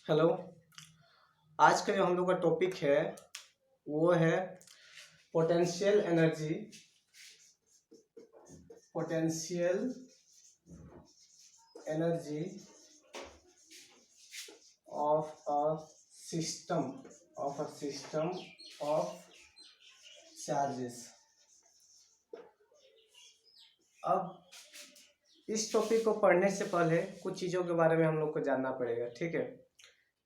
Hello. आज का जो हम लोग का टॉपिक है वो है potential energy. Potential energy of system of charges. अब इस टॉपिक को पढ़ने से पहले कुछ चीज़ों के बारे में हम लोग को जानना पड़ेगा, ठीक है।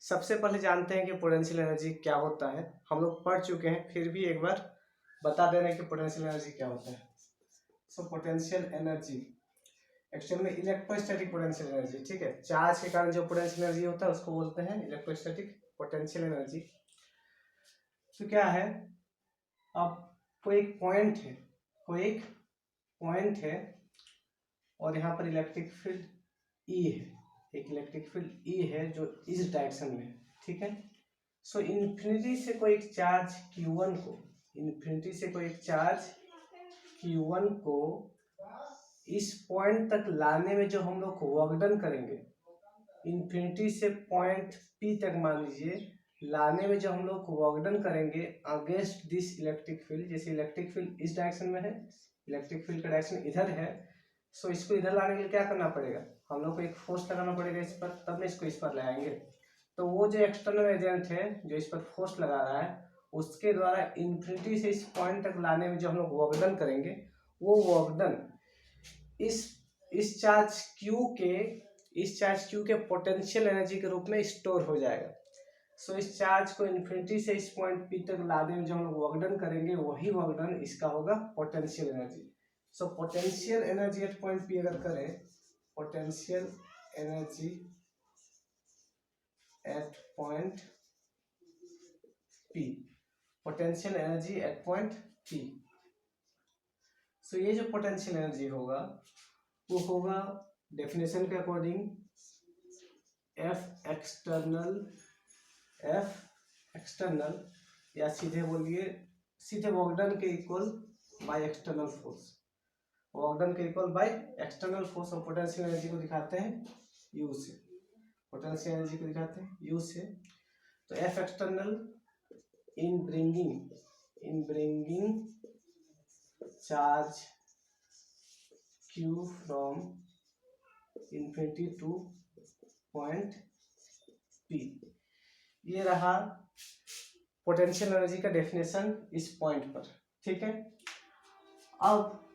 सबसे पहले जानते हैं कि पोटेंशियल एनर्जी क्या होता है। हम लोग पढ़ चुके हैं, फिर भी एक बार बता दे रहे हैं कि पोटेंशियल एनर्जी क्या होता है। सो पोटेंशियल एनर्जी एक्चुअल में इलेक्ट्रोस्टैटिक पोटेंशियल एनर्जी, ठीक है। चार्ज के कारण जो पोटेंशियल एनर्जी होता है उसको बोलते हैं इलेक्ट्रोस्टैटिक पोटेंशियल एनर्जी। तो क्या है, अब कोई एक पॉइंट है और यहाँ पर इलेक्ट्रिक फील्ड ई है, एक इलेक्ट्रिक फील्ड ई है जो इस डायरेक्शन में है, ठीक है। सो इन्फिनिटी से कोई एक चार्ज Q1 को इस पॉइंट तक लाने में जो हम लोग वर्क डन करेंगे, इन्फिनिटी से पॉइंट P तक मान लीजिए, लाने में जो हम लोग वर्क डन करेंगे अगेंस्ट दिस इलेक्ट्रिक फील्ड, जैसे इलेक्ट्रिक फील्ड इस डायरेक्शन में है, इलेक्ट्रिक फील्ड का डायरेक्शन इधर है। सो इसको इधर लाने के लिए क्या करना पड़ेगा, हम लोग को एक फोर्स लगाना पड़ेगा इस पर, तब इसको इस पर लाएंगे। तो वो जो एक्सटर्नल एजेंट है जो इस पर फोर्स लगा रहा है, उसके द्वारा इन्फिनिटी से इस पॉइंट तक लाने में जो हम लोग वर्क डन करेंगे, वो वर्क डन इस चार्ज Q के पोटेंशियल एनर्जी के रूप में स्टोर हो जाएगा। सो इस चार्ज को इन्फिनिटी से इस पॉइंट P तक लाने में जो हम लोग वर्क डन करेंगे, वही वर्क डन इसका होगा potential energy. So potential energy at point P अगर करें, potential energy at point P, potential energy at point P। सो ये जो पोटेंशियल एनर्जी होगा वो होगा डेफिनेशन के अकॉर्डिंग F एक्सटर्नल या सीधे बोलिए सीधे वर्क डन के equal by external force, work done के इक्वल बाय एक्सटर्नल फोर्स। और पोटेंशियल एनर्जी को दिखाते हैं U से, पोटेंशियल एनर्जी को दिखाते हैं U से। तो F external in bringing charge Q from infinity to point P। ये रहा पोटेंशियल एनर्जी का डेफिनेशन इस पॉइंट पर, ठीक है। अब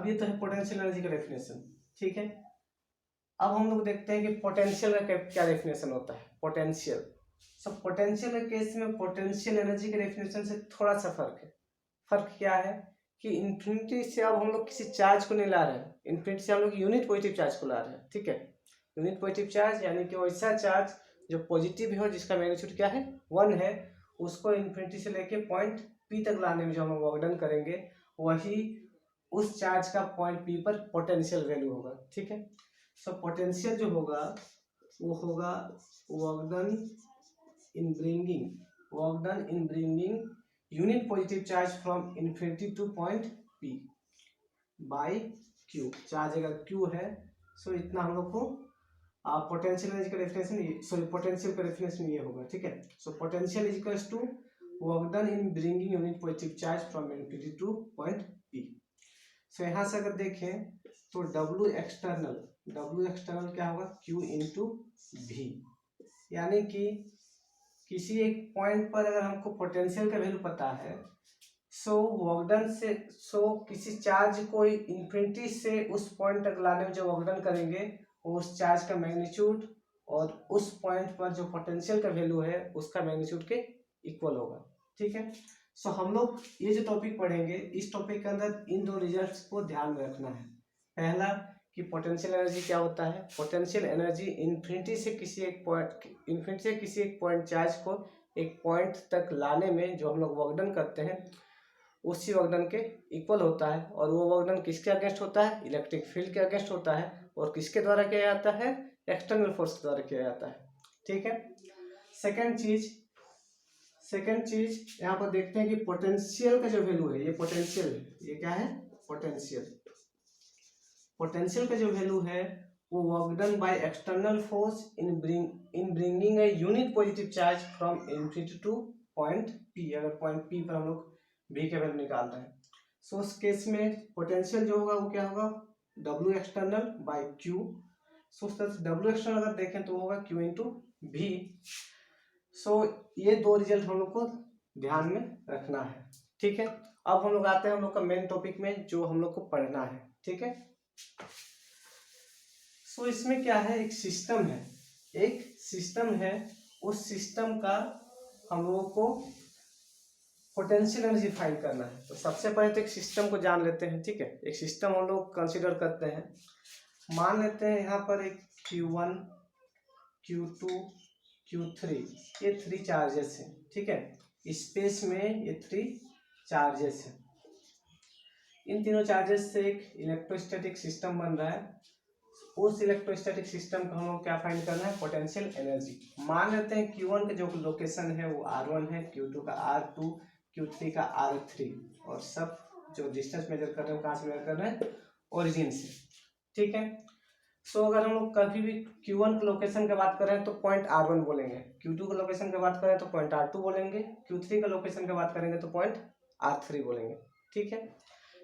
ये तो है पोटेंशियल एनर्जी का डेफिनेशन, ठीक है। अब हम लोग देखते हैं कि पोटेंशियल का क्या डेफिनेशन होता है। पोटेंशियल के केस में पोटेंशियल एनर्जी के डेफिनेशन से थोड़ा सा फर्क क्या है कि इन्फिनिटी से अब हम लोग किसी चार्ज को नहीं ला रहे हैं, इन्फिनिटी से हम लोग यूनिट पॉजिटिव चार्ज को ला रहे हैं, ठीक है। यूनिट पॉजिटिव चार्ज यानी कि वैसा चार्ज जो पॉजिटिव हो, जिसका मैग्नीट्यूड क्या है 1 है, उसको इन्फिनिटी से लेके पॉइंट P तक लाने में जो हम वर्क डन करेंगे, वही उस चार्ज का पॉइंट P पर पोटेंशियल वैल्यू होगा, ठीक है। सो पोटेंशियल जो होगा वो होगा work done in bringing unit positive charge from infinity to point P by Q। Charge अगर Q है, सो इतना हम लोग को पोटेंशियल एनर्जी का डेफिनेशन, पोटेंशियल का डेफिनेशन ये होगा, ठीक है। So potential is equals to work done in bringing unit positive charge from infinity to point P। सो यहाँ से अगर देखें तो W एक्सटर्नल क्या होगा Q इंटू V, यानी कि किसी एक पॉइंट पर अगर हमको पोटेंशियल का वैल्यू पता है, किसी चार्ज को इन्फिनिटी से उस पॉइंट तक लाने में जो वर्क डन करेंगे, वो उस चार्ज का मैग्नीट्यूड और उस पॉइंट पर जो पोटेंशियल का वैल्यू है उसका मैग्नीट्यूड के इक्वल होगा, ठीक है। सो हम लोग ये जो टॉपिक पढ़ेंगे, इस टॉपिक के अंदर इन दो रिजल्ट्स को ध्यान में रखना है। पहला कि पोटेंशियल एनर्जी क्या होता है। पोटेंशियल एनर्जी इन्फिनिटी से किसी एक पॉइंट चार्ज को एक पॉइंट तक लाने में जो हम लोग वर्क डन करते हैं, उसी वर्क डन के इक्वल होता है। और वो वर्क डन किसके अगेंस्ट होता है, इलेक्ट्रिक फील्ड के अगेंस्ट होता है। और किसके द्वारा किया जाता है, एक्सटर्नल फोर्स के द्वारा किया जाता है, ठीक है। सेकेंड चीज यहाँ पर देखते हैं कि पोटेंशियल का जो वैल्यू है, ये पोटेंशियल है, ये क्या है पोटेंशियल का जो वैल्यू है वो work done by external force in bringing a unit positive charge from infinity to point P. अगर पॉइंट पी पर हम लोग बी के वैल्यू निकाल रहे हैं, सो उस केस में पोटेंशियल जो होगा वो क्या होगा, डब्ल्यू एक्सटर्नल बाय क्यू। सो उस तरह से डब्ल्यू एक्सटर्नल अगर देखें तो होगा क्यू इंटू भी। सो ये दो रिजल्ट हम लोग को ध्यान में रखना है, ठीक है। अब हम लोग आते हैं हम लोग का मेन टॉपिक में जो हम लोग को पढ़ना है, ठीक है। सो इसमें क्या है, एक सिस्टम है, उस सिस्टम का हम लोगों को पोटेंशियल एनर्जी फाइंड करना है। तो सबसे पहले तो एक सिस्टम को जान लेते हैं, ठीक है। एक सिस्टम हम लोग कंसीडर करते हैं, मान लेते हैं यहाँ पर एक Q1 Q2 Q3 ये 3 चार्जेस हैं, ठीक है। स्पेस में ये 3 चार्जेस हैं। इन तीनों चार्जेस से एक इलेक्ट्रोस्टैटिक सिस्टम बन रहा है। उस इलेक्ट्रोस्टैटिक सिस्टम को हम लोग क्या फाइंड करना है, पोटेंशियल एनर्जी। मान लेते हैं Q1 का जो लोकेशन है वो R1 है, Q2 का R2, Q3 का R3, और सब जो डिस्टेंस मेजर कर रहे हैं कहाँ से मेजर कर रहे हैं, ओरिजिन से, ठीक है। सो अगर हम लोग कभी भी Q1 के लोकेशन की बात करें तो पॉइंट R1 बोलेंगे, Q2 के लोकेशन की बात करें तो पॉइंट R2 बोलेंगे, Q3 के लोकेशन की बात करेंगे तो पॉइंट R3 बोलेंगे, ठीक है।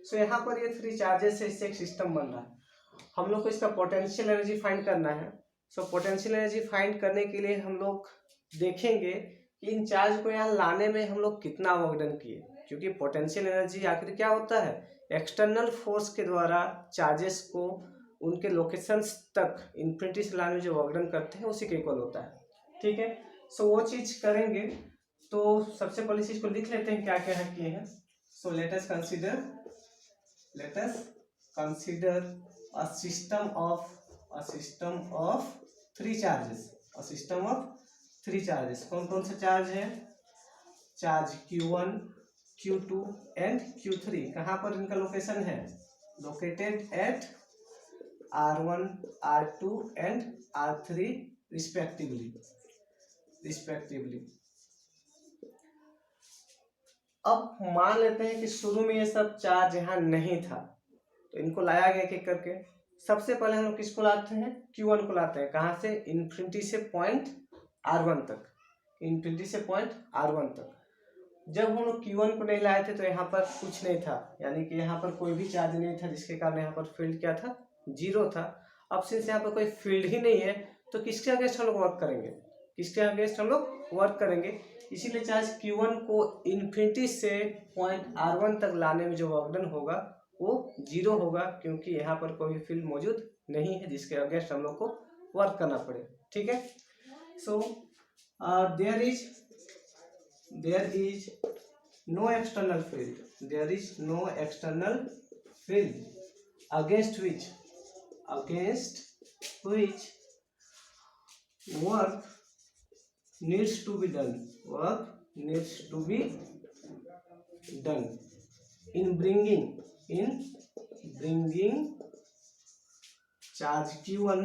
सो यहाँ पर ये 3 चार्जेस से इससे एक सिस्टम बन रहा है। हम लोग को इसका पोटेंशियल एनर्जी फाइंड करना है। सो पोटेंशियल एनर्जी फाइंड करने के लिए हम लोग देखेंगे कि इन चार्ज को यहाँ लाने में हम लोग कितना वर्क डन किए, क्योंकि पोटेंशियल एनर्जी आखिर क्या होता है, एक्सटर्नल फोर्स के द्वारा चार्जेस को उनके लोकेशंस तक इन्फिनिटी से लाने में जो वर्क डन करते हैं उसी के इक्वल होता है, ठीक है। सो वो चीज़ करेंगे तो सबसे पहले इस चीज़ को लिख लेते हैं क्या क्या किए हैं। So let us consider a system of 3 charges। कौन कौन से चार्ज है, charge Q1 Q2 and Q3। कहाँ पर इनका लोकेशन है, located at R1 R2 and R3 respectively. अब मान लेते हैं कि शुरू में ये सब चार्ज यहाँ नहीं था, तो इनको लाया गया एक करके। सबसे पहले हम लोग किसको लाते हैं, Q1 को लाते हैं। कहाँ से, इन्फिनिटी से पॉइंट R1 तक, इन्फिनिटी से पॉइंट R1 तक। जब हम लोग Q1 को नहीं लाए थे तो यहाँ पर कुछ नहीं था, यानी कि यहाँ पर कोई भी चार्ज नहीं था, जिसके कारण यहाँ पर फील्ड क्या था, 0 था। अब सिंस यहाँ पर कोई फील्ड ही नहीं है तो किसके अगेंस्ट हम लोग वर्क करेंगे, इसीलिए चार्ज Q1 को इन्फिनिटी से पॉइंट R1 तक लाने में जो वर्क डन होगा वो 0 होगा, क्योंकि यहाँ पर कोई फील्ड मौजूद नहीं है जिसके अगेंस्ट हम लोग को वर्क करना पड़े, ठीक है। So there is no external field against which work needs to be done in bringing charge Q1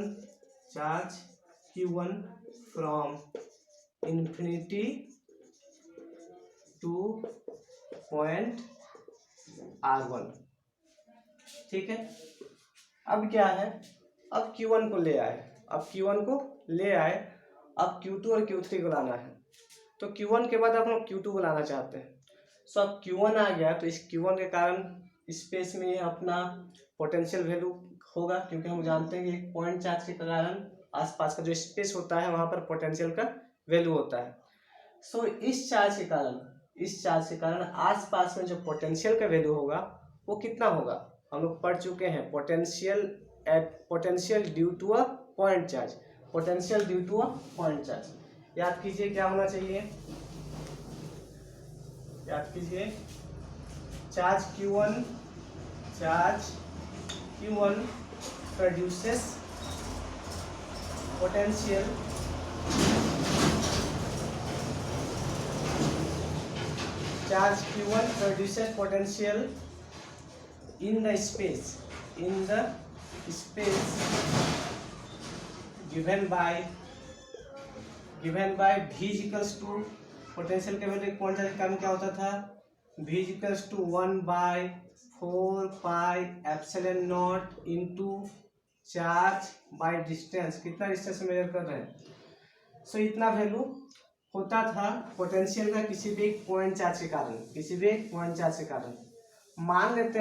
from infinity to point R1, ठीक है। अब क्या है, अब Q1 को ले आए, अब Q2 और Q3 को लाना है। तो Q1 के बाद आप लोग Q2 को लाना चाहते हैं। सो अब Q1 आ गया तो इस Q1 के कारण स्पेस में अपना पोटेंशियल वैल्यू होगा, क्योंकि हम जानते हैं कि एक पॉइंट चार्ज के कारण आसपास का जो स्पेस होता है वहाँ पर पोटेंशियल का वैल्यू होता है। सो इस चार्ज के कारण आसपास में जो पोटेंशियल का वैल्यू होगा वो कितना होगा, हम लोग पढ़ चुके हैं, potential due to a point charge. याद कीजिए क्या होना चाहिए, charge Q1 produces potential in the space given by v equals to potential के वैल्यू एक पॉइंट चार्ज के कारण क्या होता था, v equals to 1/4 pi epsilon naught into charge by distance, कितना डिस्टेंस मेजर कर रहे हैं, सो इतना वैल्यू होता था पोटेंशियल का किसी भी एक पॉइंट चार्ज के कारण, किसी भी एक पॉइंट चार्ज के कारण। मान लेते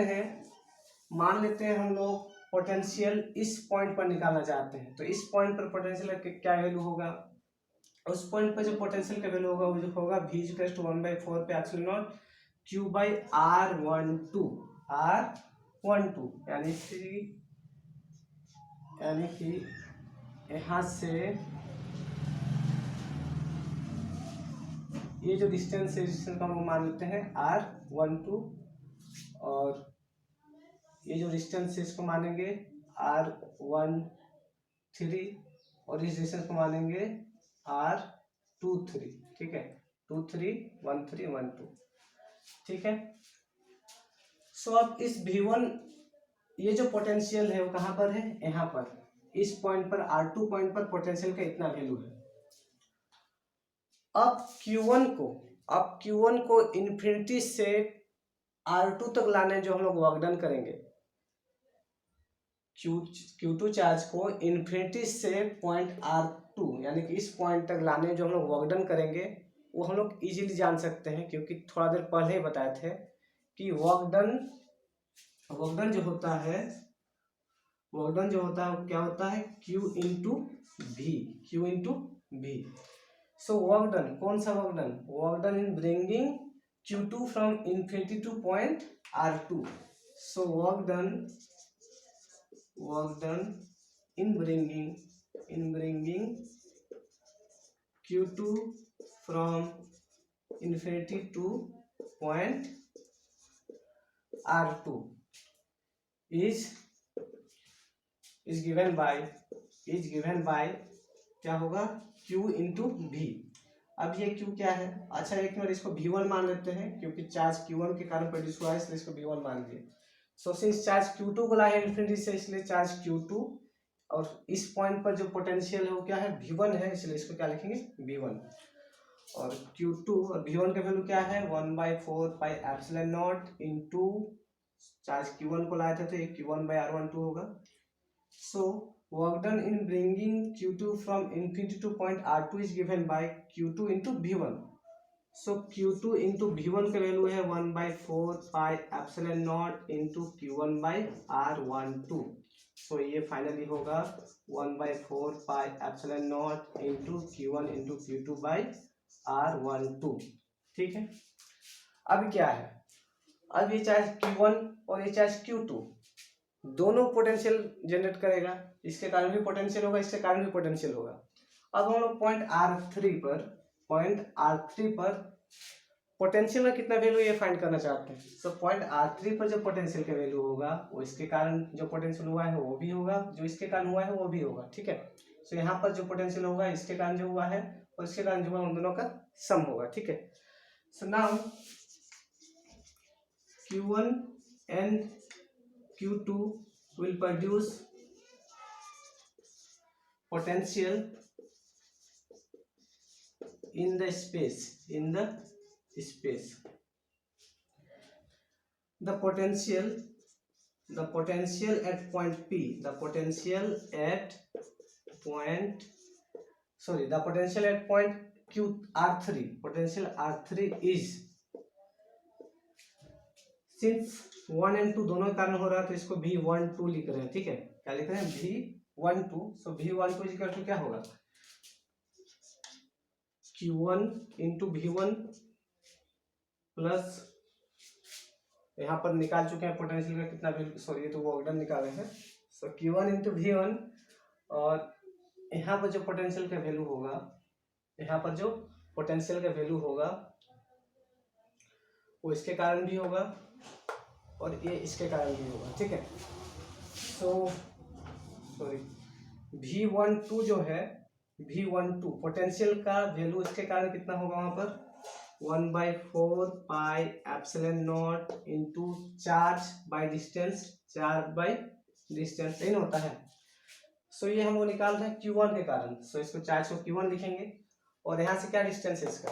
हैं हम लोग पोटेंशियल इस पॉइंट पर निकालना चाहते हैं, तो इस पॉइंट पर पोटेंशियल का क्या वैल्यू होगा, उस पॉइंट पर जो पोटेंशियल का वैल्यू होगा वो जो होगा v इक्वल टू 1/4 पे epsilon not q by r12 यानी कि यहाँ से ये जो डिस्टेंस है, डिस्टेंस का हम मान लेते हैं r12, और ये जो डिस्टेंस है इसको मानेंगे r13, और इस डिस्टेंस को मानेंगे r23, ठीक है, 23 13 12, ठीक है। सो अब इस V1 ये जो पोटेंशियल है वो कहाँ पर है, यहाँ पर इस पॉइंट पर R2 पॉइंट पर पोटेंशियल का इतना वैल्यू है। अब Q1 को इन्फिनिटी से R2 तक लाने जो हम लोग वर्क डन करेंगे, Q2 चार्ज को इन्फिनिटी से पॉइंट R2 यानी कि इस पॉइंट तक लाने जो हम लोग वर्क डन करेंगे वो हम लोग इजीली जान सकते हैं, क्योंकि थोड़ा देर पहले ही बताए थे कि वर्क डन जो होता है वो क्या होता है, Q into V। So work done, कौन सा work done in bringing Q2 from infinity to point R2। So work done in bringing Q2 from infinity to point R2 is given by क्या होगा, Q इंटू V। अब ये Q क्या है, अच्छा एक मिनट इसको V1 मान लेते हैं, क्योंकि चार्ज Q1 के कारण प्रोड्यूस हुआ है इसलिए इसको V1 मान लिए। सो सिंस चार्ज Q2 को लाए इन्फिनिटी से, इसलिए चार्ज Q2 और इस पॉइंट पर जो पोटेंशियल है वो क्या है, V1 है, इसलिए इसको क्या लिखेंगे, V1। और Q2 और V1 का वैल्यू क्या है, 1/4 pi epsilon naught into charge Q1 को लाए थे तो ये Q1/R12 होगा। So work done in bringing Q2 from infinity to point R2 is given by Q2 into V1। So Q2 into V1 का वैल्यू है 1/4 pi epsilon naught into Q1/R12। सो ये finally होगा 1/4 pi epsilon naught into Q1 into Q2/R12, ठीक है। अब क्या है, अब ये चार्ज Q1 और ये चार्ज Q2 दोनों पोटेंशियल जनरेट करेगा, इसके कारण भी पोटेंशियल होगा, इसके कारण भी पोटेंशियल होगा। अब हम लोग पॉइंट R3 पर पोटेंशियल का कितना वैल्यू ये फाइंड करना चाहते हैं। सो पॉइंट R3 पर जो पोटेंशियल का वैल्यू होगा वो इसके कारण जो पोटेंशियल हुआ है वो भी होगा, जो इसके कारण हुआ है वो भी होगा, ठीक है। सो यहाँ पर जो पोटेंशियल होगा इसके कारण जो हुआ है और इसके कारण जो हुआ उन दोनों का सम होगा, ठीक है। So now Q1 and Q2 will produce potential in the space. The potential at point P, the potential at point R3 is, since 1 and 2 दोनों कारण हो रहा है तो इसको V12 लिख रहे हैं, ठीक है। क्या लिख रहे हैं, V12। So V12 equal to क्या होगा, Q1 इंटू V1 प्लस, यहाँ पर निकाल चुके हैं पोटेंशियल का कितना वैल्यू, सॉरी ये तो वर्क डन निकाले हैं। सो Q1 इंटू V1, और यहाँ पर जो पोटेंशियल का वैल्यू होगा वो इसके कारण भी होगा और ये इसके कारण भी होगा, ठीक है। सो सॉरी V12 जो है, V12 पोटेंशियल का वैल्यू इसके कारण कितना होगा, वहां पर 1/4 pi epsilon naught into charge by distance नहीं होता है। सो ये हम लोग निकाल रहे हैं Q1 के कारण, सो इसको चार्ज को Q1 लिखेंगे, और यहाँ से क्या डिस्टेंस है इसका,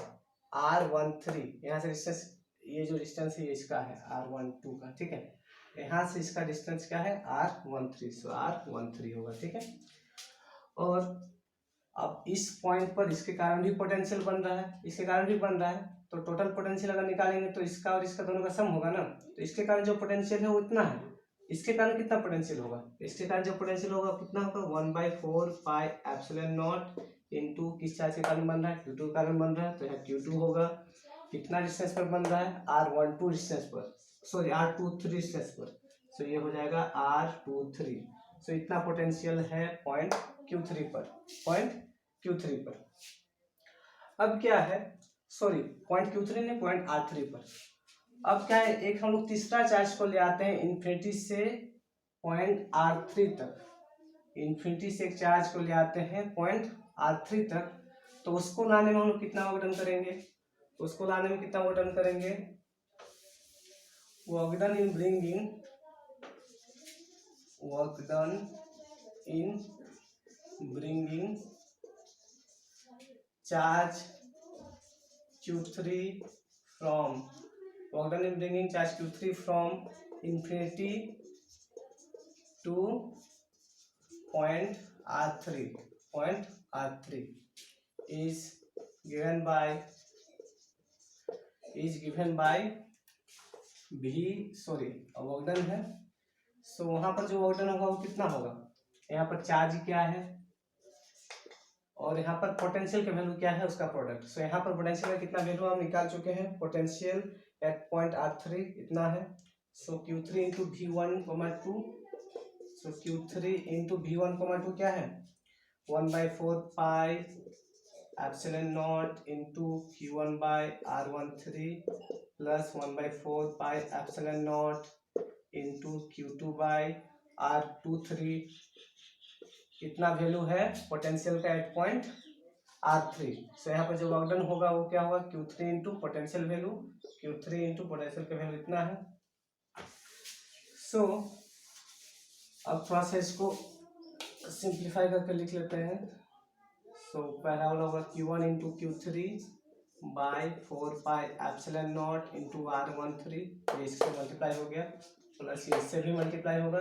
R13, यहाँ से डिस्टेंस, ये जो डिस्टेंस है ये इसका है R12 का, ठीक है। यहाँ से इसका डिस्टेंस क्या है R13, सो R13 होगा, ठीक है। और अब इस पॉइंट पर इसके कारण भी पोटेंशियल बन रहा है, इसके कारण भी बन रहा है, तो टोटल पोटेंशियल अगर निकालेंगे तो इसका और इसका दोनों का सम होगा ना, तो इसके कारण जो पोटेंशियल है वो इतना है, इसके कारण कितना पोटेंशियल होगा, इसके कारण जो पोटेंशियल होगा कितना होगा 1/4 पाई एप्सिलॉन नॉट इनटू किस चार्ज के कारण बन रहा है, Q2 के कारण बन रहा है, तो यहाँ Q2 होगा, कितना डिस्टेंस पर बन रहा है R12 डिस्टेंस पर, सॉरी R23 डिस्टेंस पर, सो ये हो जाएगा R23, सो इतना पोटेंशियल है पॉइंट Q3 पर। अब क्या है, सॉरी पॉइंट Q3 नहीं, पॉइंट R3 पर। अब क्या है, एक हम लोग तीसरा चार्ज को ले आते हैं इन्फिनिटी से पॉइंट R3 तक, इन्फिनिटी से एक चार्ज को ले आते हैं पॉइंट R3 तक, तो उसको लाने में हम लोग कितना वर्कडन करेंगे, उसको लाने में कितना वर्कडन करेंगे, work done in bringing charge Q3 from work done in bringing charge Q3 from infinity to point R3 is given by V, sorry work done है, सो वहां पर जो वर्कडन होगा वो कितना होगा, यहाँ पर चार्ज क्या है और यहाँ पर पोटेंशियल का वैल्यू क्या है उसका प्रोडक्ट, सो यहाँ पर पोटेंशियल का कितना वैल्यू हम निकाल चुके हैं, पोटेंशियल एट पॉइंट R3 इतना है, सो Q3 इंटू V1, 2, सो Q3 इंटू V1, 2 क्या है 1/4 pi epsilon naught into Q1 by R13 plus 1/4 pi epsilon naught into Q2 by R23, कितना वैल्यू है पोटेंशियल का एट पॉइंट R3, सो यहाँ पर जो वर्कडन होगा वो क्या होगा Q3 into potential value, Q3 into potential का वैल्यू इतना है। सो अब थोड़ा सा इसको सिंप्लीफाई करके लिख लेते हैं, सो पहला वाला होगा Q1 into Q3 by 4 pi epsilon naught into R13, ये इससे मल्टीप्लाई हो गया, प्लस ये इससे भी मल्टीप्लाई होगा,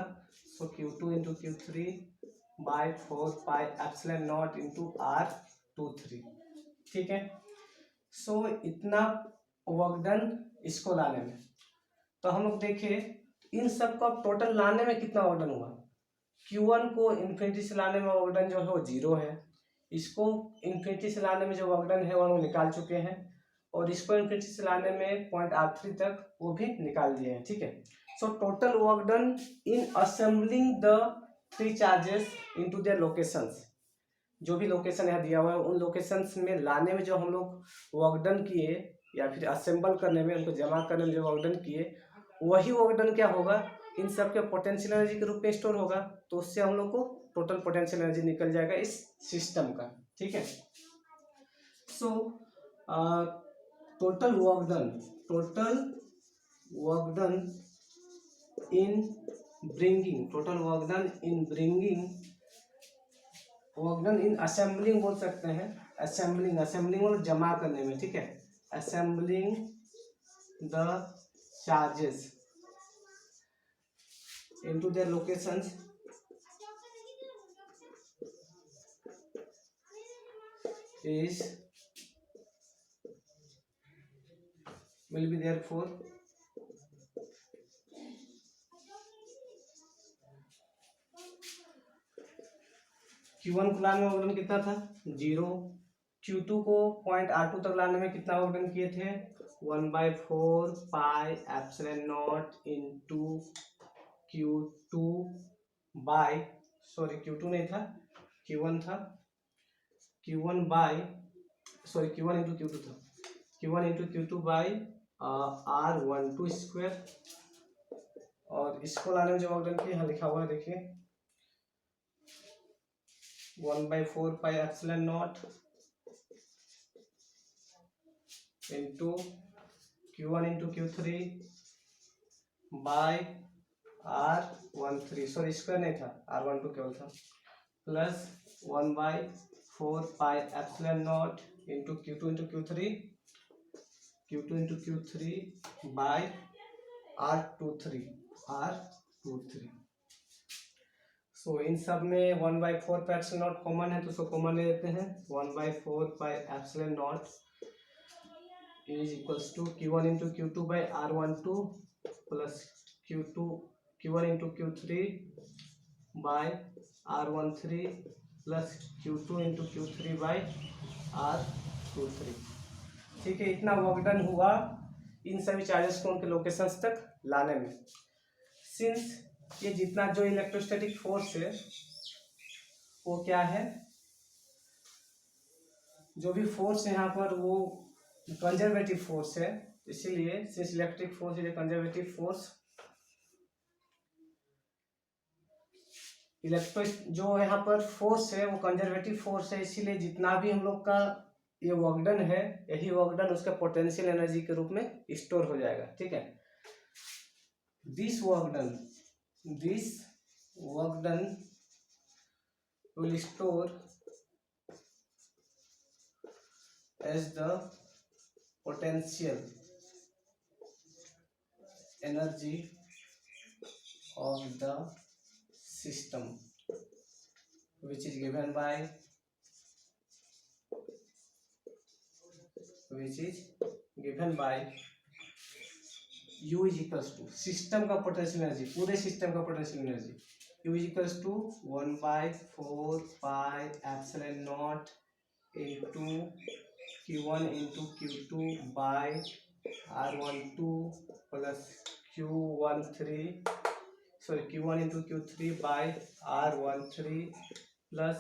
सो Q2 into Q3 by 4 pi epsilon naught into R23, ठीक है। सो इतना वर्कडन इसको लाने में, तो हम लोग देखिए इन सब को टोटल लाने में कितना वर्कडन हुआ, Q1 को इन्फिनिटी से लाने में वर्कडन जो है वो 0 है, इसको इन्फिनिटी से लाने में जो वर्कडन है वो हम निकाल चुके हैं, और इसको इन्फिनिटी से लाने में पॉइंट R3 तक वो भी निकाल दिए हैं, ठीक है। So total work done in assembling the 3 charges into their locations, जो भी लोकेशन यहाँ दिया हुआ है उन लोकेशंस में लाने में जो हम लोग वर्कडन किए या फिर असेंबल करने में, उनको जमा करने में जो वर्कडन किए, वही वर्कडन क्या होगा इन सब के पोटेंशियल एनर्जी के रूप में स्टोर होगा, तो उससे हम लोग को टोटल पोटेंशियल एनर्जी निकल जाएगा इस सिस्टम का, ठीक है। So total work done in bringing work done in assembling बोल सकते हैं, असेंबलिंग मतलब जमा करने में, ठीक है, assembling the charges into their locations is will be therefore Q1 को लाने में वर्कडन कितना था 0, Q2 को पॉइंट R2 तक लाने में कितना वर्कडन किए थे 1/4 pi epsilon naught into Q2 by, sorry Q2 नहीं था Q1 था, Q1 इंटू Q2 था, Q1 into Q2 by R12 square, और इसको लाने में जो वर्कडन किया यहाँ लिखा हुआ है देखिए 1/4 pi epsilon naught into Q1 into Q3 by R13, sorry square नहीं था R12 केवल था, plus 1/4 pi epsilon naught into Q2 into Q3 by R23, R23। सो इन सब में 1/4 पाई एप्सिलॉन नॉट कॉमन है, तो उसको कॉमन ले लेते हैं। 1/4 pi epsilon naught is equals to Q1 into Q2 by R12 plus Q1 into Q3 by R13 plus Q2 into Q3 by R23। ठीक है, इतना वर्क डन हुआ इन सभी चार्जेस को उनके लोकेशंस तक लाने में। सिंस ये जितना जो इलेक्ट्रोस्टैटिक फोर्स है वो क्या है, जो भी फोर्स है यहाँ पर वो कंजर्वेटिव फोर्स है, इसीलिए since electric force is a conservative force, जो यहाँ पर फोर्स है वो कंजर्वेटिव फोर्स है, इसीलिए जितना भी हम लोग का ये वर्कडन है, यही वर्कडन उसका पोटेंशियल एनर्जी के रूप में स्टोर हो जाएगा। ठीक है, this work done will store as the potential energy of the system, which is given by U is equals to system का पोटेंशियल एनर्जी, पूरे सिस्टम का potential energy U is equals to 1/4 pi epsilon naught into Q1 into Q2 by R12 plus Q1 into Q3 by R13 plus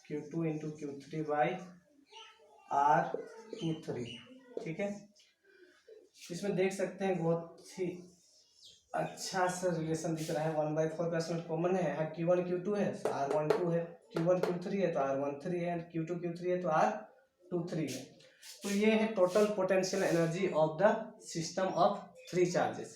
Q2 into Q3 by R23। ठीक है, इसमें देख सकते हैं बहुत ही अच्छा सा रिलेशन दिख रहा है। 1/4 परसेंट कॉमन है, यहाँ Q1 Q2 है तो R12 है, Q1 Q3 है तो R13 है, Q2 Q3 है तो R23 है। तो ये है total potential energy of the system of 3 charges.